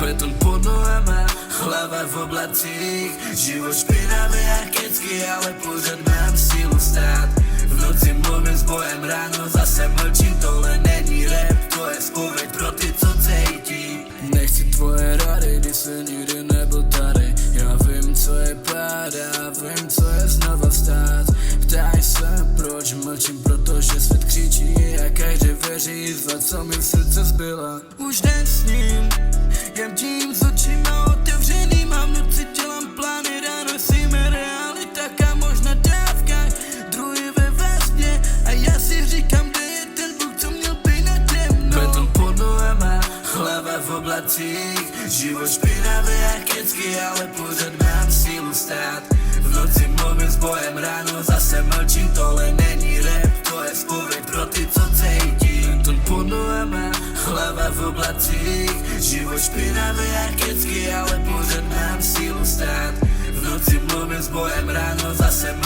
Beton pod nohama, hlava v oblacích. Život špinavý a kecky, ale pořád mám sílu stát. V noci mluvím s bojem, ráno zase mlčím, tohle není rap, to je spověď pro ty, co cítí. Nechci tvoje rady, když jsi nikdy nebyl tady. Já vím, co je páda, vím, co je znova vstát. Ptaj se, proč mlčím, protože svět křičí a každý věří zla, co mi v srdce zbyla. Už nesním, jen tím s očima otevřený, mám v noci dělám plány, ráno jsme realita, kam možná dávka, druhý ve vesmě a já si říkám, kde je ten Bůh, co měl být nade mnou. Beton pod nohama, hlava v oblacích. Život špinavý a kecky, ale pořád mám sílu stát. V noci mluvím s bojem, ráno zase mlčím, tohle není rap, to je spověď pro ty, co cítí. Beton pod nohama, hlava v oblacích. Život špinavý a kecky, ale pořád mám sílu stát. V noci mluvím s bojem, ráno zase mlčím.